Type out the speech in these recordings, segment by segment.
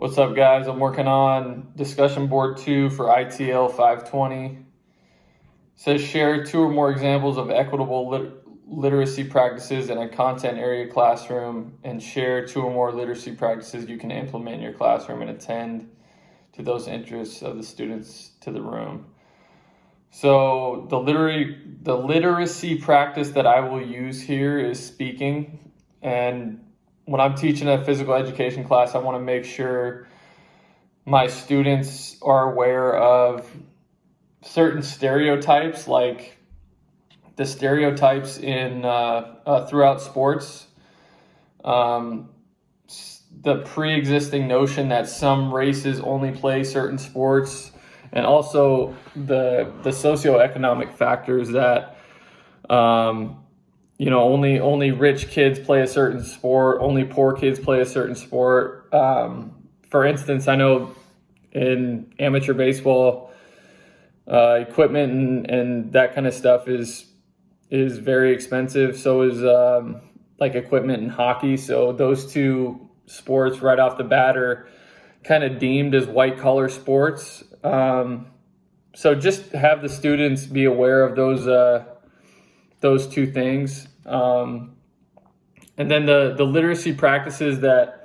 What's up, guys? I'm working on discussion board 2 for ITL 520. It says share 2 or more examples of equitable literacy practices in a content area classroom, and share 2 or more literacy practices you can implement in your classroom and attend to those interests of the students to the room. So the literacy practice that I will use here is speaking. And when I'm teaching a physical education class, I want to make sure my students are aware of certain stereotypes, like the stereotypes in throughout sports, the pre-existing notion that some races only play certain sports, and also the socioeconomic factors that only rich kids play a certain sport, only poor kids play a certain sport. For instance, I know in amateur baseball, equipment and that kind of stuff is very expensive. So is like equipment in hockey. So those two sports right off the bat are kind of deemed as white collar sports. So just have the students be aware of those two things. And then the literacy practices that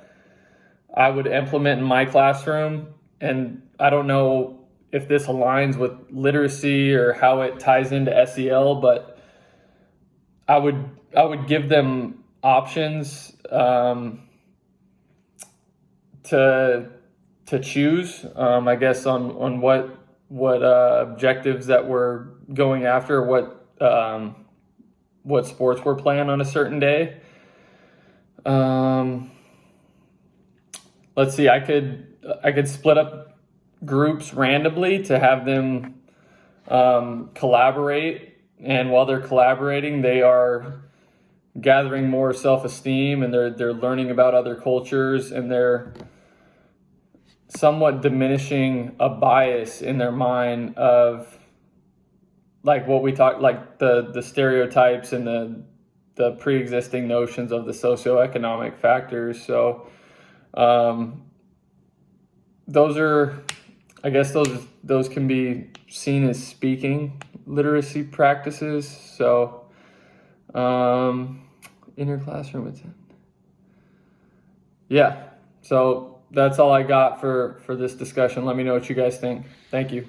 I would implement in my classroom, and I don't know if this aligns with literacy or how it ties into SEL, but I would give them options to choose, I guess, on what objectives that we're going after, what sports we're playing on a certain day. Let's see, I could split up groups randomly to have them collaborate, and while they're collaborating, they are gathering more self-esteem, and they're learning about other cultures, and they're somewhat diminishing a bias in their mind of like what we talked, like the stereotypes and the pre-existing notions of the socioeconomic factors. So those are, I guess those can be seen as speaking literacy practices. So in your classroom attend. Yeah, so that's all I got for this discussion. Let me know what you guys think. Thank you.